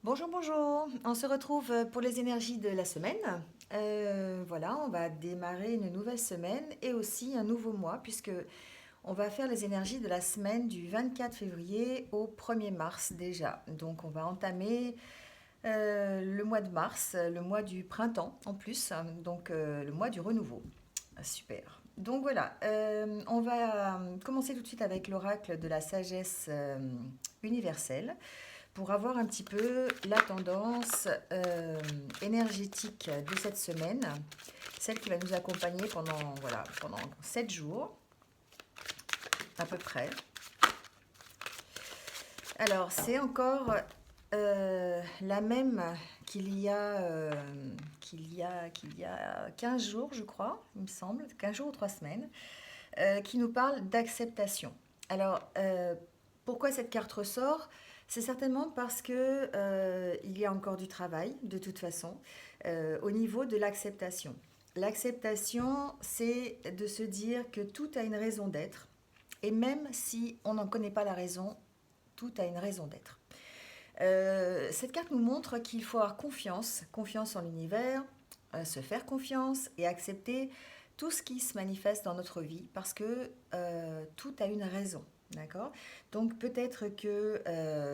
Bonjour, bonjour. On se retrouve pour les énergies de la semaine. Voilà, on va démarrer une nouvelle semaine et aussi un nouveau mois puisque on va faire les énergies de la semaine du 24 février au 1er mars déjà. Donc on va entamer le mois de mars, le mois du printemps en plus, donc le mois du renouveau. Super. Donc voilà, on va commencer tout de suite avec l'oracle de la sagesse universelle pour avoir un petit peu la tendance énergétique de cette semaine, celle qui va nous accompagner pendant 7 jours à peu près. Alors c'est encore la même qu'il y a 15 jours, je crois, il me semble, 15 jours ou 3 semaines, qui nous parle d'acceptation. Alors, pourquoi cette carte ressort? C'est certainement parce que il y a encore du travail, de toute façon, au niveau de l'acceptation. L'acceptation, c'est de se dire que tout a une raison d'être, et même si on n'en connaît pas la raison, tout a une raison d'être. Cette carte nous montre qu'il faut avoir confiance, confiance en l'univers, se faire confiance et accepter tout ce qui se manifeste dans notre vie parce que tout a une raison. D'accord. Donc peut-être que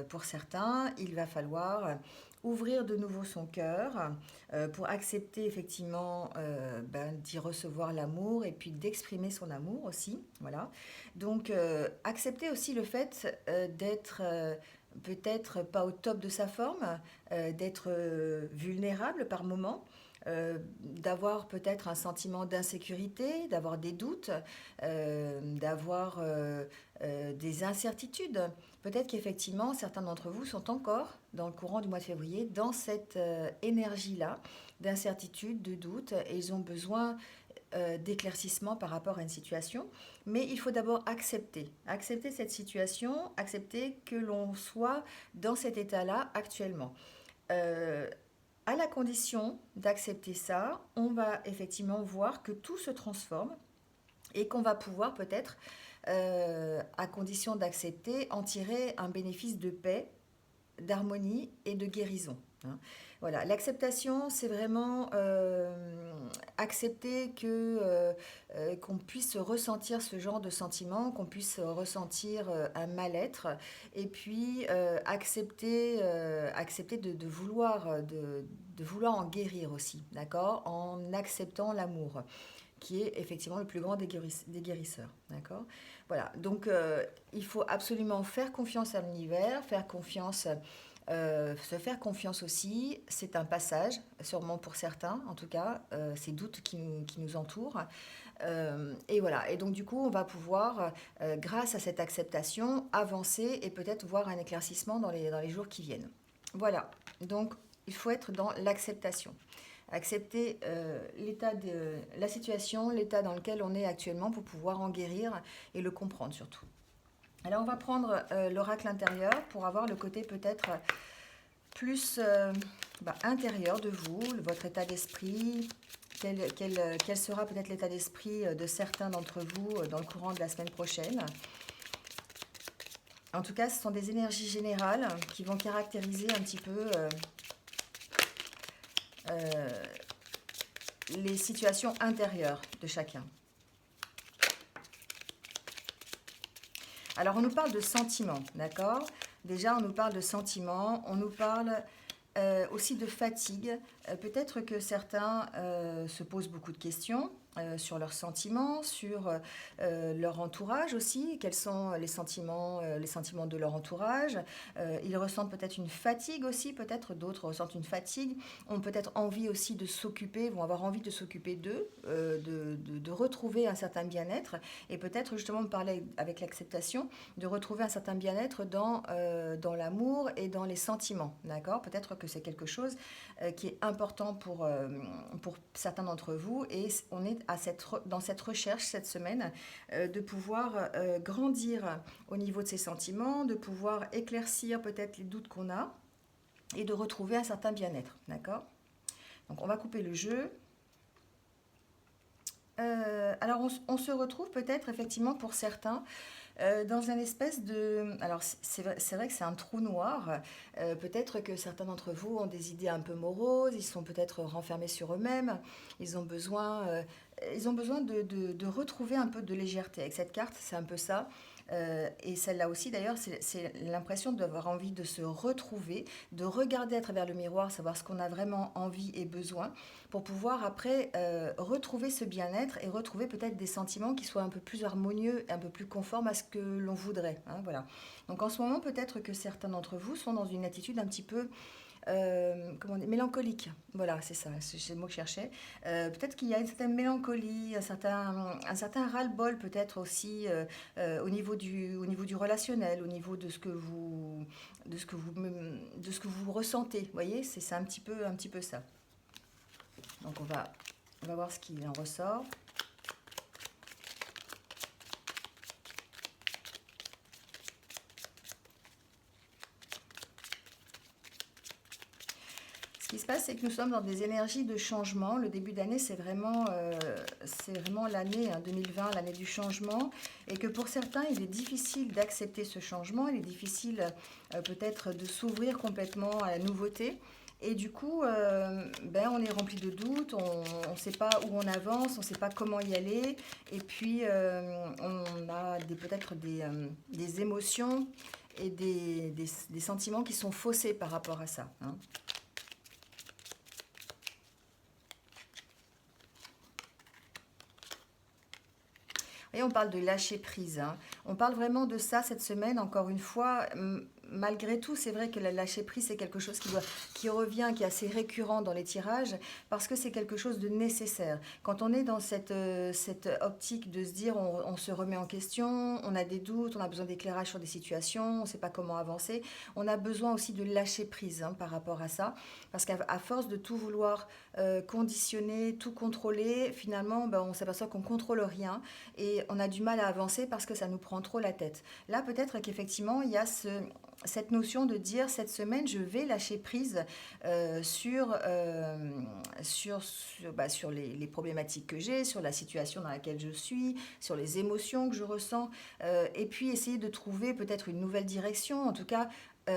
pour certains, il va falloir ouvrir de nouveau son cœur pour accepter effectivement d'y recevoir l'amour et puis d'exprimer son amour aussi. Voilà. Donc accepter aussi le fait d'être peut-être pas au top de sa forme, d'être vulnérable par moment, d'avoir peut-être un sentiment d'insécurité, d'avoir des doutes, d'avoir des incertitudes. Peut-être qu'effectivement, certains d'entre vous sont encore dans le courant du mois de février dans cette énergie-là d'incertitude, de doute, et ils ont besoin d'éclaircissement par rapport à une situation. Mais il faut d'abord accepter cette situation, accepter que l'on soit dans cet état-là actuellement. Euh, à la condition d'accepter ça, on va effectivement voir que tout se transforme et qu'on va pouvoir peut-être, à condition d'accepter, en tirer un bénéfice de paix, d'harmonie et de guérison. Hein. Voilà, l'acceptation, c'est vraiment accepter qu'on puisse ressentir ce genre de sentiment, qu'on puisse ressentir un mal-être, et puis accepter de vouloir en guérir aussi, d'accord, en acceptant l'amour qui est effectivement le plus grand des guérisseurs. D'accord. Voilà, donc il faut absolument faire confiance à l'univers, se faire confiance aussi. C'est un passage, sûrement pour certains, en tout cas, ces doutes qui nous entourent. Et voilà, et donc du coup, on va pouvoir, grâce à cette acceptation, avancer et peut-être voir un éclaircissement dans les jours qui viennent. Voilà, donc il faut être dans l'acceptation. Accepter la situation, l'état dans lequel on est actuellement pour pouvoir en guérir et le comprendre surtout. Alors on va prendre l'oracle intérieur pour avoir le côté peut-être plus intérieur de vous, votre état d'esprit, quel sera peut-être l'état d'esprit de certains d'entre vous dans le courant de la semaine prochaine. En tout cas, ce sont des énergies générales qui vont caractériser un petit peu euh, les situations intérieures de chacun. Alors, on nous parle de sentiments, d'accord? Déjà, on nous parle de sentiments, on nous parle aussi de fatigue. Peut-être que certains se posent beaucoup de questions sur leurs sentiments, sur leur entourage aussi. Quels sont les sentiments de leur entourage? Ils ressentent peut-être une fatigue aussi, peut-être d'autres ressentent une fatigue, ont peut-être envie aussi de s'occuper, vont avoir envie de s'occuper d'eux, de retrouver un certain bien-être et peut-être justement de parler avec l'acceptation, de retrouver un certain bien-être dans l'amour et dans les sentiments, d'accord? Peut-être que c'est quelque chose qui est important pour certains d'entre vous et on est dans cette recherche cette semaine de pouvoir grandir au niveau de ses sentiments, de pouvoir éclaircir peut-être les doutes qu'on a et de retrouver un certain bien-être, d'accord? Donc on va couper le jeu. Alors on se retrouve peut-être effectivement pour certains Dans un espèce de... Alors c'est vrai que c'est un trou noir. Peut-être que certains d'entre vous ont des idées un peu moroses, ils sont peut-être renfermés sur eux-mêmes, ils ont besoin de retrouver un peu de légèreté. Avec cette carte, c'est un peu ça. Et celle-là aussi, d'ailleurs, c'est l'impression d'avoir envie de se retrouver, de regarder à travers le miroir, savoir ce qu'on a vraiment envie et besoin, pour pouvoir après retrouver ce bien-être et retrouver peut-être des sentiments qui soient un peu plus harmonieux, un peu plus conformes à ce que l'on voudrait, hein, voilà. Donc en ce moment, peut-être que certains d'entre vous sont dans une attitude un petit peu comment dire, mélancolique. Voilà, c'est ça, c'est le mot que je cherchais. Peut-être qu'il y a une certaine mélancolie, un certain ras-le-bol peut-être aussi au niveau du relationnel, au niveau de ce que vous ressentez. Vous voyez, c'est un petit peu ça. Donc on va voir ce qui en ressort. Ce qui se passe, c'est que nous sommes dans des énergies de changement. Le début d'année, c'est vraiment l'année 2020, l'année du changement. Et que pour certains, il est difficile d'accepter ce changement. Il est difficile peut-être de s'ouvrir complètement à la nouveauté. Et du coup, ben, on est rempli de doutes, on ne sait pas où on avance, on ne sait pas comment y aller. Et puis, on a peut-être des émotions et des sentiments qui sont faussés par rapport à ça, hein. Et on parle de lâcher prise, hein. On parle vraiment de ça cette semaine, encore une fois. Malgré tout, c'est vrai que la lâcher prise, c'est quelque chose qui revient, qui est assez récurrent dans les tirages, parce que c'est quelque chose de nécessaire. Quand on est dans cette optique de se dire on se remet en question, on a des doutes, on a besoin d'éclairage sur des situations, on ne sait pas comment avancer, on a besoin aussi de lâcher prise, hein, par rapport à ça, parce qu'à force de tout vouloir conditionner, tout contrôler, finalement, ben, on s'aperçoit qu'on ne contrôle rien et on a du mal à avancer parce que ça nous prend trop la tête. Là, peut-être qu'effectivement, il y a cette notion de dire cette semaine, je vais lâcher prise sur les problématiques que j'ai, sur la situation dans laquelle je suis, sur les émotions que je ressens, et puis essayer de trouver peut-être une nouvelle direction, en tout cas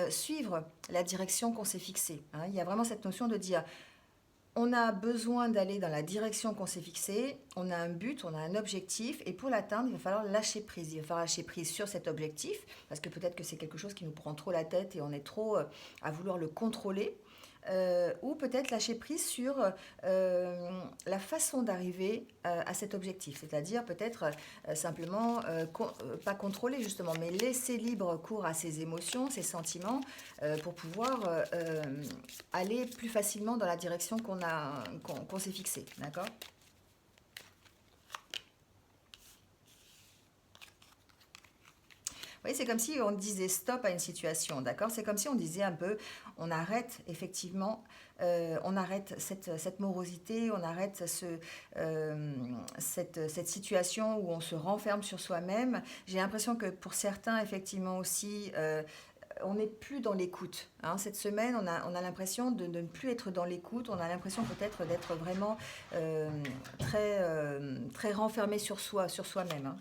suivre la direction qu'on s'est fixée, hein. Il y a vraiment cette notion de dire on a besoin d'aller dans la direction qu'on s'est fixée, on a un but, on a un objectif, et pour l'atteindre, il va falloir lâcher prise. Il va falloir lâcher prise sur cet objectif, parce que peut-être que c'est quelque chose qui nous prend trop la tête et on est trop à vouloir le contrôler. Ou peut-être lâcher prise sur la façon d'arriver à cet objectif, c'est-à-dire peut-être simplement pas contrôler justement, mais laisser libre cours à ses émotions, ses sentiments, pour pouvoir aller plus facilement dans la direction qu'on s'est fixée, d'accord? Oui, c'est comme si on disait stop à une situation, d'accord? C'est comme si on disait un peu, on arrête effectivement, on arrête cette morosité, on arrête cette situation où on se renferme sur soi-même. J'ai l'impression que pour certains, effectivement aussi, on n'est plus dans l'écoute, hein. Cette semaine, on a l'impression de ne plus être dans l'écoute, on a l'impression peut-être d'être vraiment très renfermé sur soi, sur soi-même, hein.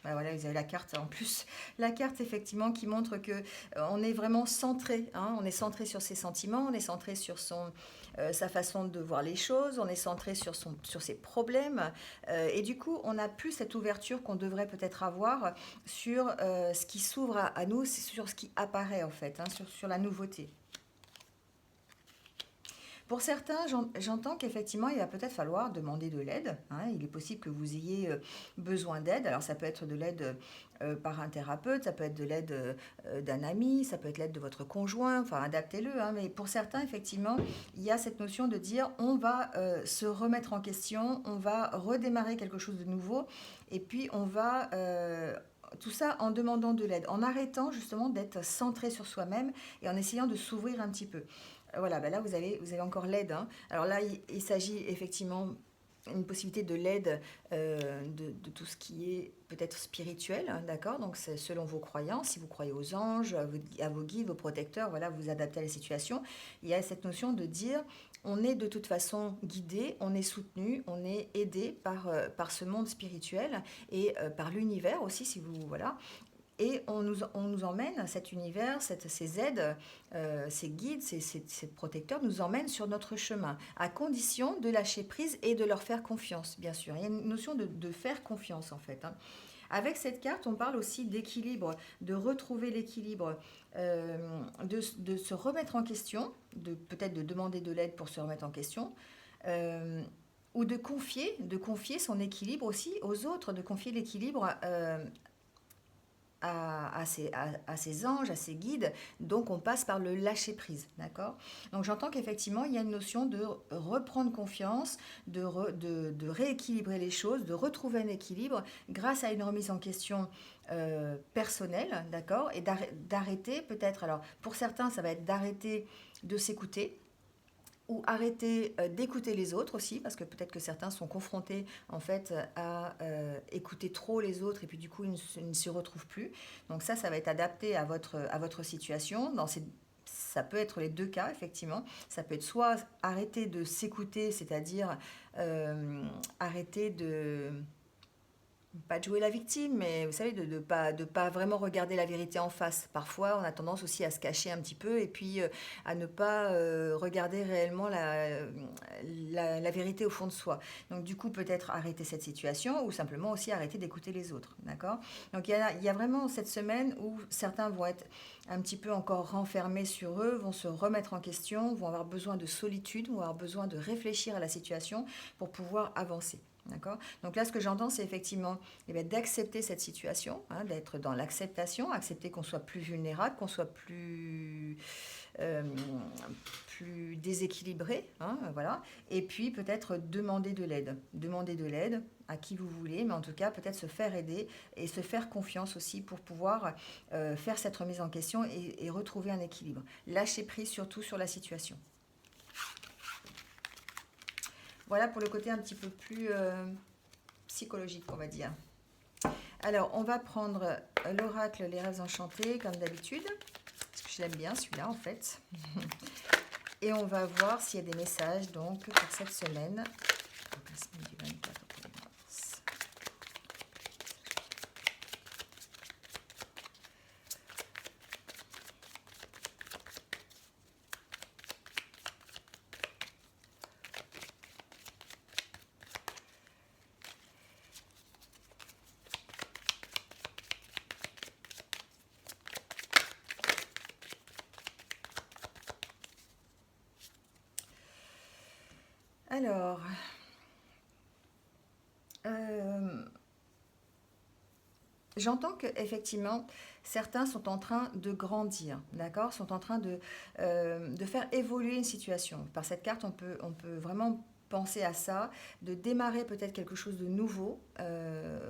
Bah voilà, vous avez la carte en plus. La carte effectivement qui montre que on est vraiment centré, hein, on est centré sur ses sentiments, on est centré sur sa façon de voir les choses, on est centré sur ses problèmes. Et du coup, on n'a plus cette ouverture qu'on devrait peut-être avoir sur ce qui s'ouvre à nous, sur ce qui apparaît en fait, hein, sur la nouveauté. Pour certains, j'entends qu'effectivement, il va peut-être falloir demander de l'aide, hein. Il est possible que vous ayez besoin d'aide. Alors, ça peut être de l'aide par un thérapeute, ça peut être de l'aide d'un ami, ça peut être l'aide de votre conjoint, enfin, adaptez-le, hein. Mais pour certains, effectivement, il y a cette notion de dire on va se remettre en question, on va redémarrer quelque chose de nouveau, et puis on va... tout ça en demandant de l'aide, en arrêtant justement d'être centré sur soi-même et en essayant de s'ouvrir un petit peu. Voilà, ben là vous avez encore l'aide, hein. Alors là, il s'agit effectivement une possibilité de l'aide de tout ce qui est peut-être spirituel, hein, d'accord? Donc c'est selon vos croyances, si vous croyez aux anges, à vos guides, vos protecteurs, voilà, vous adaptez à la situation. Il y a cette notion de dire, on est de toute façon guidé, on est soutenu, on est aidé par ce monde spirituel et par l'univers aussi, si vous, voilà. Et on nous emmène, cet univers, ces aides, ces guides, ces protecteurs nous emmènent sur notre chemin, à condition de lâcher prise et de leur faire confiance, bien sûr. Il y a une notion de faire confiance, en fait, hein. Avec cette carte, on parle aussi d'équilibre, de retrouver l'équilibre, de se remettre en question, peut-être de demander de l'aide pour se remettre en question, euh, ou de confier son équilibre aussi aux autres, de confier l'équilibre à ses anges, à ses guides. Donc on passe par le lâcher-prise, d'accord? Donc j'entends qu'effectivement, il y a une notion de reprendre confiance, de rééquilibrer les choses, de retrouver un équilibre grâce à une remise en question personnelle, d'accord? Et d'arrêter peut-être, alors pour certains, ça va être d'arrêter de s'écouter, ou arrêter d'écouter les autres aussi, parce que peut-être que certains sont confrontés en fait à écouter trop les autres et puis du coup ils ne se retrouvent plus. Donc ça va être adapté à votre situation. Ça peut être les deux cas, effectivement. Ça peut être soit arrêter de s'écouter, c'est-à-dire arrêter de pas de jouer la victime, mais vous savez, de pas vraiment regarder la vérité en face. Parfois, on a tendance aussi à se cacher un petit peu et puis à ne pas regarder réellement la vérité au fond de soi. Donc, du coup, peut-être arrêter cette situation ou simplement aussi arrêter d'écouter les autres. D'accord? Donc, il y a vraiment cette semaine où certains vont être un petit peu encore renfermés sur eux, vont se remettre en question, vont avoir besoin de solitude, vont avoir besoin de réfléchir à la situation pour pouvoir avancer. D'accord? Donc là, ce que j'entends, c'est effectivement d'accepter cette situation, hein, d'être dans l'acceptation, accepter qu'on soit plus vulnérable, qu'on soit euh, plus déséquilibré, hein, voilà. Et puis peut-être demander de l'aide à qui vous voulez, mais en tout cas peut-être se faire aider et se faire confiance aussi pour pouvoir faire cette remise en question et retrouver un équilibre. Lâcher prise surtout sur la situation. Voilà pour le côté un petit peu plus psychologique, on va dire. Alors, on va prendre l'oracle Les Rêves Enchantés, comme d'habitude, parce que je l'aime bien celui-là, en fait. Et on va voir s'il y a des messages, donc, pour cette semaine. Donc, la semaine du 24 au 1er mars. Alors, euh, j'entends que effectivement certains sont en train de grandir, d'accord, sont en train de faire évoluer une situation. Par cette carte, on peut vraiment penser à ça, de démarrer peut-être quelque chose de nouveau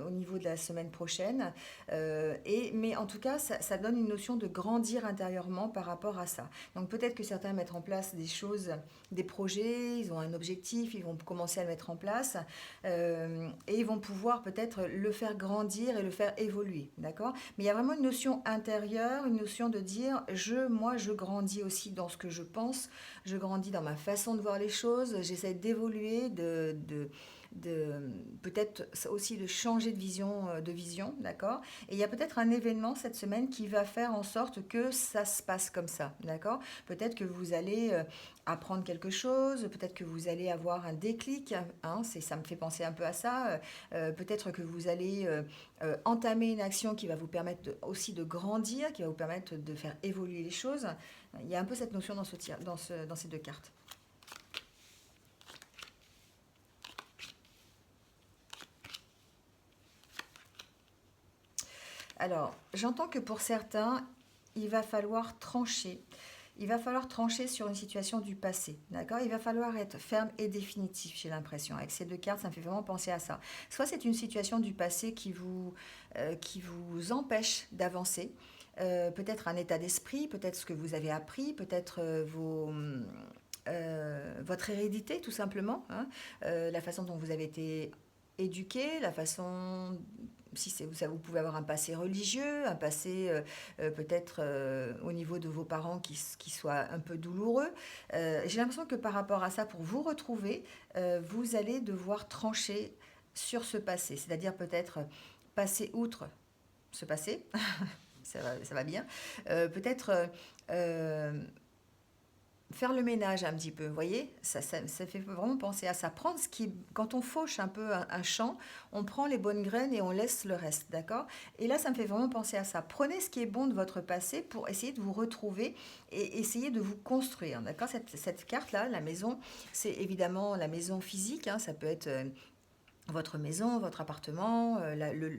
au niveau de la semaine prochaine. Mais en tout cas, ça donne une notion de grandir intérieurement par rapport à ça. Donc peut-être que certains mettent en place des choses, des projets, ils ont un objectif, ils vont commencer à le mettre en place. Et ils vont pouvoir peut-être le faire grandir et le faire évoluer, d'accord? Mais il y a vraiment une notion intérieure, une notion de dire, moi, je grandis aussi dans ce que je pense, je grandis dans ma façon de voir les choses, j'essaie d'évoluer, de peut-être aussi de changer de vision, d'accord? Et il y a peut-être un événement cette semaine qui va faire en sorte que ça se passe comme ça, d'accord? Peut-être que vous allez apprendre quelque chose, peut-être que vous allez avoir un déclic, hein, ça me fait penser un peu à ça, peut-être que vous allez entamer une action qui va vous permettre aussi de grandir, qui va vous permettre de faire évoluer les choses. Il y a un peu cette notion dans ces deux cartes. Alors, j'entends que pour certains, il va falloir trancher. Il va falloir trancher sur une situation du passé, d'accord? Il va falloir être ferme et définitif, j'ai l'impression. Avec ces deux cartes, ça me fait vraiment penser à ça. Soit c'est une situation du passé qui vous empêche d'avancer, peut-être un état d'esprit, peut-être ce que vous avez appris, peut-être votre hérédité, tout simplement, hein, la façon dont vous avez été éduqué, la façon, si c'est, ça, vous pouvez avoir un passé religieux, un passé peut-être au niveau de vos parents qui soit un peu douloureux. J'ai l'impression que par rapport à ça, pour vous retrouver, vous allez devoir trancher sur ce passé, c'est-à-dire peut-être passer outre ce passé, ça va bien, peut-être faire le ménage un petit peu, vous voyez, ça fait vraiment penser à ça. Prendre ce qui, quand on fauche un peu un champ, on prend les bonnes graines et on laisse le reste, d'accord? Et là, ça me fait vraiment penser à ça. Prenez ce qui est bon de votre passé pour essayer de vous retrouver et essayer de vous construire, d'accord? Cette carte-là, la maison, c'est évidemment la maison physique, hein, ça peut être votre maison, votre appartement,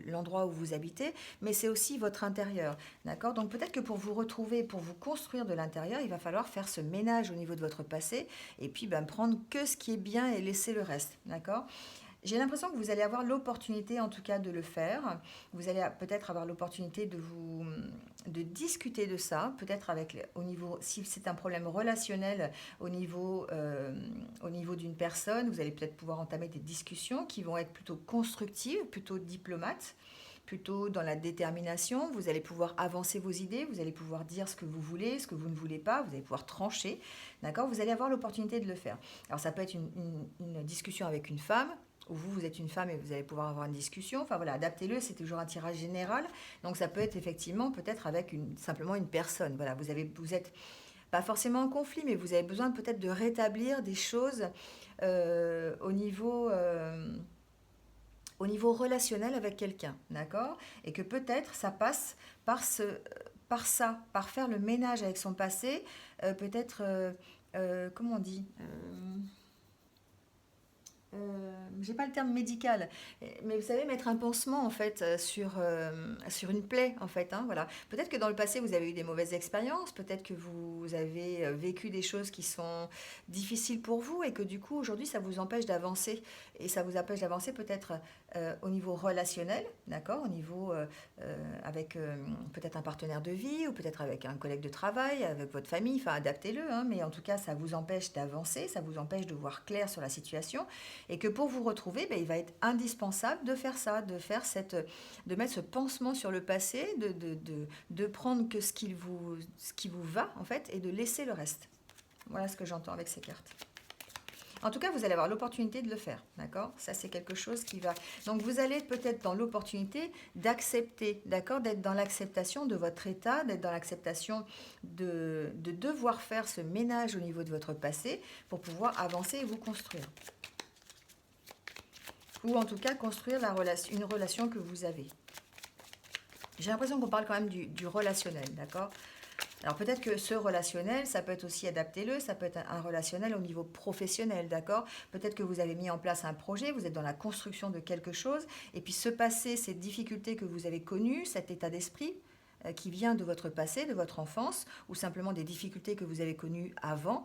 l'endroit où vous habitez, mais c'est aussi votre intérieur, d'accord? Donc peut-être que pour vous retrouver, pour vous construire de l'intérieur, il va falloir faire ce ménage au niveau de votre passé et puis ben, prendre que ce qui est bien et laisser le reste, d'accord? J'ai l'impression que vous allez avoir l'opportunité en tout cas de le faire. Vous allez peut-être avoir l'opportunité de discuter de ça, peut-être avec au niveau, si c'est un problème relationnel au niveau d'une personne, vous allez peut-être pouvoir entamer des discussions qui vont être plutôt constructives, plutôt diplomates, plutôt dans la détermination. Vous allez pouvoir avancer vos idées, vous allez pouvoir dire ce que vous voulez, ce que vous ne voulez pas, vous allez pouvoir trancher, d'accord? Vous allez avoir l'opportunité de le faire. Alors ça peut être une discussion avec une femme, ou vous êtes une femme et vous allez pouvoir avoir une discussion. Enfin voilà, adaptez-le, c'est toujours un tirage général. Donc ça peut être effectivement peut-être avec simplement une personne. Voilà, vous êtes pas forcément en conflit, mais vous avez besoin peut-être de rétablir des choses euh, au niveau... euh, au niveau relationnel avec quelqu'un, d'accord? Et que peut-être ça passe par par ça, par faire le ménage avec son passé, peut-être, comment on dit j'ai pas le terme médical, mais vous savez, mettre un pansement en fait sur une plaie en fait, hein, voilà. Peut-être que dans le passé vous avez eu des mauvaises expériences, peut-être que vous avez vécu des choses qui sont difficiles pour vous et que du coup aujourd'hui ça vous empêche d'avancer et ça vous empêche d'avancer peut-être au niveau relationnel, d'accord, au niveau avec peut-être un partenaire de vie ou peut-être avec un collègue de travail, avec votre famille, enfin adaptez-le, hein, mais en tout cas ça vous empêche d'avancer, ça vous empêche de voir clair sur la situation et que pour vous retrouver, ben, il va être indispensable de faire ça, de mettre ce pansement sur le passé, de prendre que ce qui vous va en fait et de laisser le reste. Voilà ce que j'entends avec ces cartes. En tout cas, vous allez avoir l'opportunité de le faire, d'accord? Ça, c'est quelque chose qui va... Donc, vous allez peut-être dans l'opportunité d'accepter, d'accord? D'être dans l'acceptation de votre état, d'être dans l'acceptation de devoir faire ce ménage au niveau de votre passé pour pouvoir avancer et vous construire. Ou en tout cas, construire une relation que vous avez. J'ai l'impression qu'on parle quand même du relationnel, d'accord? Alors peut-être que ce relationnel, ça peut être aussi, adaptez-le, ça peut être un relationnel au niveau professionnel, d'accord? Peut-être que vous avez mis en place un projet, vous êtes dans la construction de quelque chose, et puis ce passé, ces difficultés que vous avez connues, cet état d'esprit qui vient de votre passé, de votre enfance, ou simplement des difficultés que vous avez connues avant,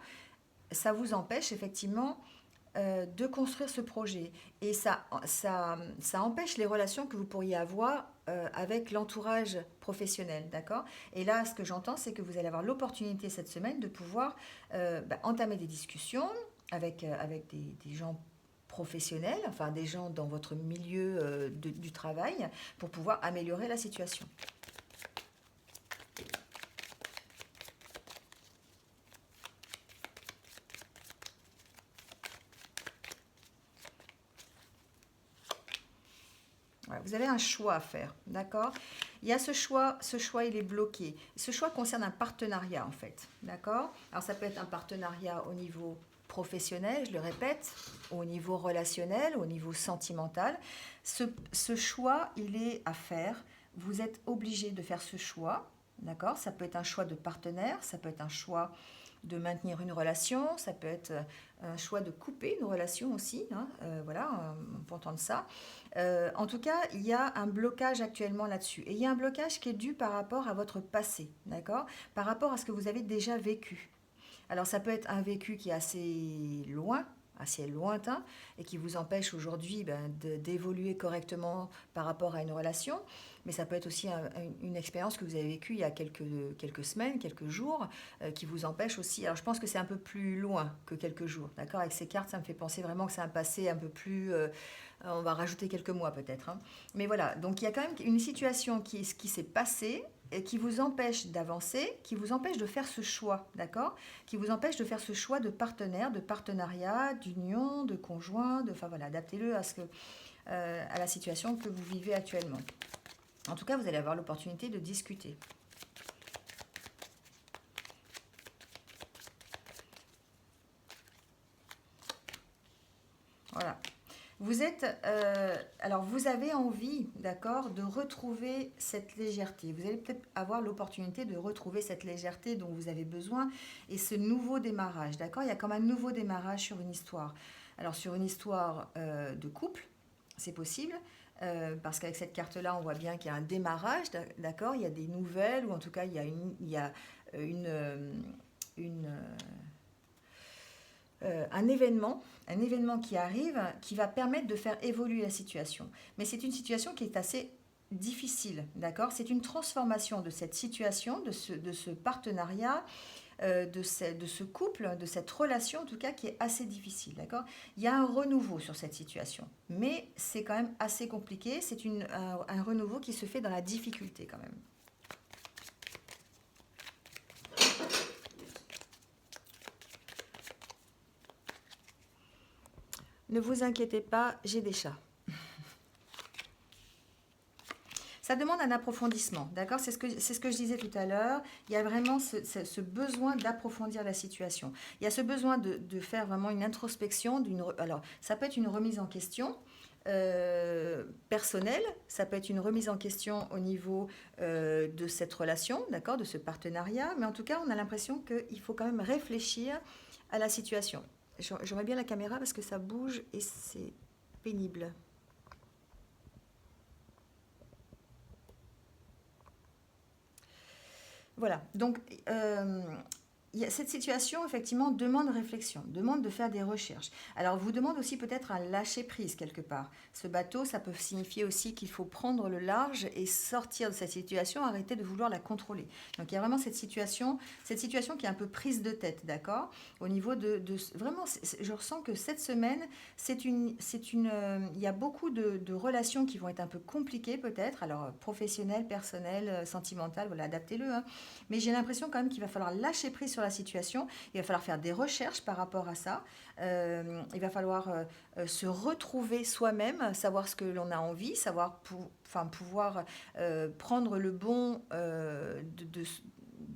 ça vous empêche effectivement de construire ce projet. Et ça empêche les relations que vous pourriez avoir avec l'entourage professionnel, d'accord? Et là, ce que j'entends, c'est que vous allez avoir l'opportunité cette semaine de pouvoir entamer des discussions avec des gens professionnels, enfin des gens dans votre milieu du travail, pour pouvoir améliorer la situation. Voilà, vous avez un choix à faire, d'accord? Il y a ce choix il est bloqué. Ce choix concerne un partenariat en fait, d'accord? Alors ça peut être un partenariat au niveau professionnel, je le répète, au niveau relationnel, au niveau sentimental. Ce choix, il est à faire. Vous êtes obligé de faire ce choix, d'accord? Ça peut être un choix de partenaire, ça peut être un choix de maintenir une relation, ça peut être un choix de couper une relation aussi, hein, voilà, on peut entendre ça. En tout cas, il y a un blocage actuellement là-dessus. Et il y a un blocage qui est dû par rapport à votre passé, d'accord? Par rapport à ce que vous avez déjà vécu. Alors ça peut être un vécu qui est assez loin, un ciel lointain et qui vous empêche aujourd'hui d'évoluer correctement par rapport à une relation. Mais ça peut être aussi une expérience que vous avez vécue il y a quelques semaines, quelques jours, qui vous empêche aussi. Alors je pense que c'est un peu plus loin que quelques jours, d'accord? Avec ces cartes, ça me fait penser vraiment que c'est un passé un peu plus... on va rajouter quelques mois peut-être, hein. Mais voilà, donc il y a quand même une situation qui s'est passée et qui vous empêche d'avancer, qui vous empêche de faire ce choix, d'accord? Qui vous empêche de faire ce choix de partenaire, de partenariat, d'union, de conjoint, enfin voilà, adaptez-le à la situation que vous vivez actuellement. En tout cas, vous allez avoir l'opportunité de discuter. Voilà. Alors vous avez envie, d'accord, de retrouver cette légèreté. Vous allez peut-être avoir l'opportunité de retrouver cette légèreté dont vous avez besoin et ce nouveau démarrage, d'accord? Il y a comme un nouveau démarrage sur une histoire. Alors sur une histoire de couple, c'est possible, parce qu'avec cette carte-là, on voit bien qu'il y a un démarrage, d'accord? Il y a des nouvelles, ou en tout cas, une, un événement qui arrive, qui va permettre de faire évoluer la situation. Mais c'est une situation qui est assez difficile, d'accord? C'est une transformation de cette situation, de ce partenariat, de ce couple, de cette relation en tout cas qui est assez difficile, d'accord? Il y a un renouveau sur cette situation, mais c'est quand même assez compliqué, c'est un renouveau qui se fait dans la difficulté quand même. Ne vous inquiétez pas, j'ai des chats. Ça demande un approfondissement, d'accord? C'est ce que je disais tout à l'heure. Il y a vraiment ce besoin d'approfondir la situation. Il y a ce besoin de faire vraiment une introspection. Alors, ça peut être une remise en question personnelle, ça peut être une remise en question au niveau de cette relation, d'accord? De ce partenariat. Mais en tout cas, on a l'impression qu'il faut quand même réfléchir à la situation. J'aurais bien la caméra parce que ça bouge et c'est pénible. Voilà, donc cette situation, effectivement, demande réflexion, demande de faire des recherches. Alors, vous demande aussi peut-être un lâcher-prise quelque part. Ce bateau, ça peut signifier aussi qu'il faut prendre le large et sortir de cette situation, arrêter de vouloir la contrôler. Donc, il y a vraiment cette situation qui est un peu prise de tête, d'accord? Au niveau vraiment, je ressens que cette semaine, il y a beaucoup de relations qui vont être un peu compliquées peut-être, alors professionnelles, personnelles, sentimentales, voilà, adaptez-le, hein. Mais j'ai l'impression quand même qu'il va falloir lâcher prise sur la situation. Il va falloir faire des recherches par rapport à ça. Il va falloir se retrouver soi-même, savoir ce que l'on a envie, pouvoir prendre le bon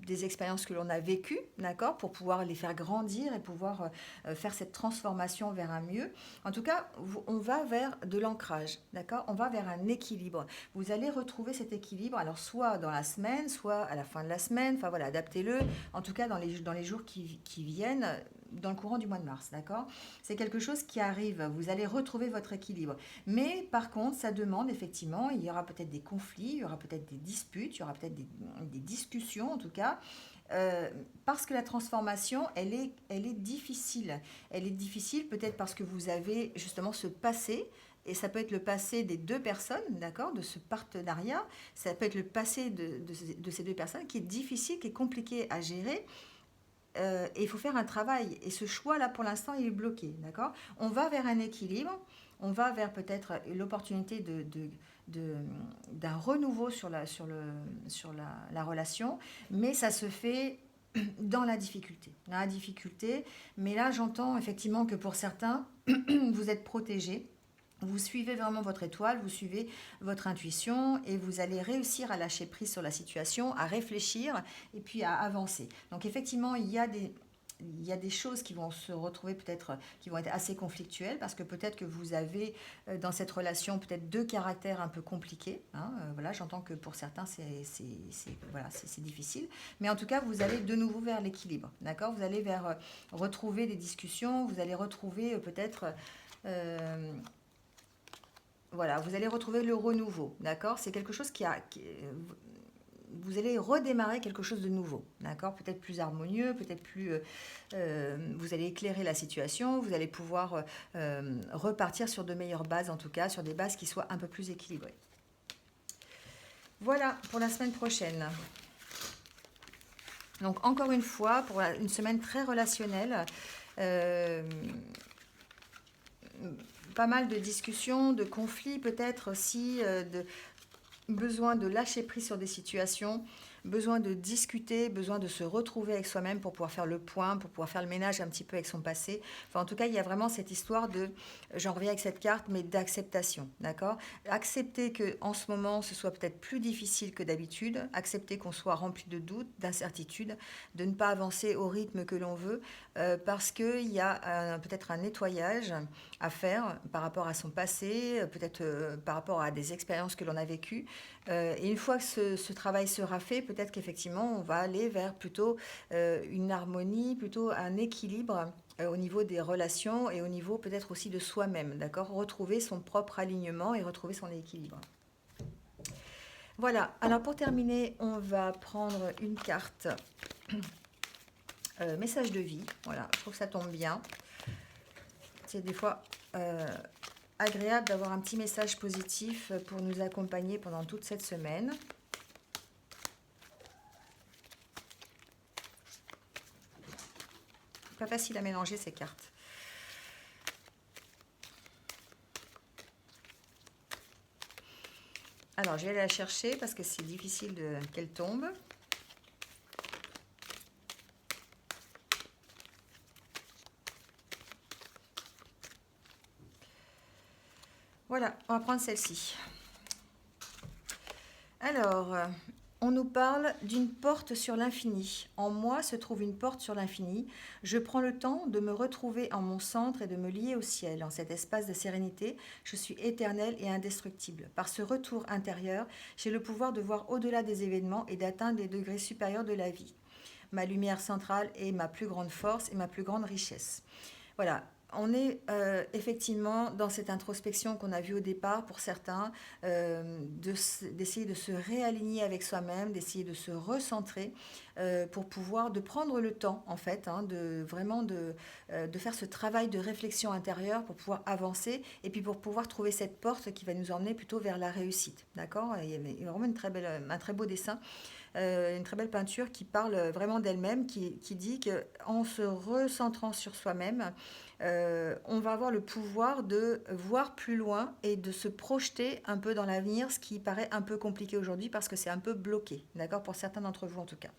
des expériences que l'on a vécues, d'accord, pour pouvoir les faire grandir et pouvoir faire cette transformation vers un mieux. En tout cas, on va vers de l'ancrage, d'accord, on va vers un équilibre. Vous allez retrouver cet équilibre, alors soit dans la semaine, soit à la fin de la semaine, enfin voilà, adaptez-le, en tout cas dans les jours qui viennent, dans le courant du mois de mars, d'accord? C'est quelque chose qui arrive, vous allez retrouver votre équilibre. Mais par contre, ça demande effectivement, il y aura peut-être des conflits, il y aura peut-être des disputes, il y aura peut-être des discussions en tout cas, parce que la transformation, elle est difficile. Elle est difficile peut-être parce que vous avez justement ce passé, et ça peut être le passé des deux personnes, d'accord, de ce partenariat, ça peut être le passé de ces deux personnes qui est difficile, qui est compliqué à gérer, et il faut faire un travail. Et ce choix-là, pour l'instant, il est bloqué. D'accord? On va vers un équilibre. On va vers peut-être l'opportunité d'un renouveau sur la relation. Mais ça se fait dans la difficulté. Dans la difficulté. Mais là, j'entends effectivement que pour certains, vous êtes protégés. Vous suivez vraiment votre étoile, vous suivez votre intuition et vous allez réussir à lâcher prise sur la situation, à réfléchir et puis à avancer. Donc effectivement, il y a des choses qui vont se retrouver peut-être, qui vont être assez conflictuelles parce que peut-être que vous avez dans cette relation peut-être deux caractères un peu compliqués, hein. Voilà, j'entends que pour certains c'est difficile, mais en tout cas vous allez de nouveau vers l'équilibre, d'accord? Vous allez vers retrouver des discussions, vous allez retrouver peut-être voilà, vous allez retrouver le renouveau, d'accord? C'est quelque chose vous allez redémarrer quelque chose de nouveau, d'accord? Peut-être plus harmonieux, peut-être plus... vous allez éclairer la situation, vous allez pouvoir repartir sur de meilleures bases, en tout cas, sur des bases qui soient un peu plus équilibrées. Voilà pour la semaine prochaine. Donc encore une fois, pour une semaine très relationnelle, pas mal de discussions, de conflits peut-être aussi, de besoin de lâcher prise sur des situations, besoin de discuter, besoin de se retrouver avec soi-même pour pouvoir faire le point, pour pouvoir faire le ménage un petit peu avec son passé. Enfin, en tout cas, il y a vraiment cette histoire de, j'en reviens avec cette carte, mais d'acceptation, d'accord? Accepter que en ce moment, ce soit peut-être plus difficile que d'habitude, accepter qu'on soit rempli de doutes, d'incertitudes, de ne pas avancer au rythme que l'on veut, parce qu'il y a peut-être un nettoyage à faire par rapport à son passé, peut-être par rapport à des expériences que l'on a vécues. Et une fois que ce travail sera fait, peut-être qu'effectivement, on va aller vers plutôt une harmonie, plutôt un équilibre au niveau des relations et au niveau peut-être aussi de soi-même, d'accord? Retrouver son propre alignement et retrouver son équilibre. Voilà, alors pour terminer, on va prendre une carte message de vie. Voilà, je trouve que ça tombe bien. C'est des fois agréable d'avoir un petit message positif pour nous accompagner pendant toute cette semaine. Pas facile à mélanger ces cartes. Alors, je vais aller la chercher parce que c'est difficile qu'elle tombe. Voilà, on va prendre celle-ci. Alors, on nous parle d'une porte sur l'infini. En moi se trouve une porte sur l'infini. Je prends le temps de me retrouver en mon centre et de me lier au ciel. En cet espace de sérénité, je suis éternelle et indestructible. Par ce retour intérieur, j'ai le pouvoir de voir au-delà des événements et d'atteindre les degrés supérieurs de la vie. Ma lumière centrale est ma plus grande force et ma plus grande richesse. Voilà, on est effectivement dans cette introspection qu'on a vue au départ pour certains, d'essayer de se réaligner avec soi-même, d'essayer de se recentrer pour pouvoir de prendre le temps en fait, de vraiment de faire ce travail de réflexion intérieure pour pouvoir avancer et puis pour pouvoir trouver cette porte qui va nous emmener plutôt vers la réussite. D'accord? Il y a vraiment un très beau dessin. Une très belle peinture qui parle vraiment d'elle-même, qui dit qu'en se recentrant sur soi-même, on va avoir le pouvoir de voir plus loin et de se projeter un peu dans l'avenir, ce qui paraît un peu compliqué aujourd'hui parce que c'est un peu bloqué, d'accord, pour certains d'entre vous en tout cas.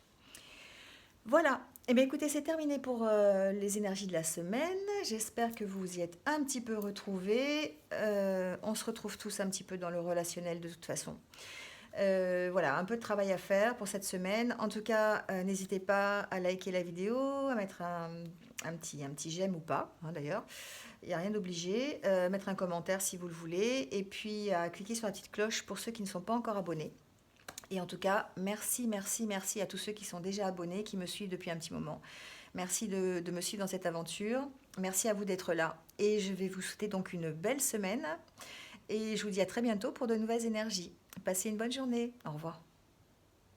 Voilà, et bien écoutez, c'est terminé pour les énergies de la semaine. J'espère que vous vous y êtes un petit peu retrouvés. On se retrouve tous un petit peu dans le relationnel de toute façon. Voilà, un peu de travail à faire pour cette semaine. En tout cas, n'hésitez pas à liker la vidéo, à mettre un petit j'aime ou pas, d'ailleurs. Il n'y a rien d'obligé. Mettre un commentaire si vous le voulez. Et puis, à cliquer sur la petite cloche pour ceux qui ne sont pas encore abonnés. Et en tout cas, merci, merci, merci à tous ceux qui sont déjà abonnés, qui me suivent depuis un petit moment. Merci de me suivre dans cette aventure. Merci à vous d'être là. Et je vais vous souhaiter donc une belle semaine. Et je vous dis à très bientôt pour de nouvelles énergies. Passez une bonne journée. Au revoir.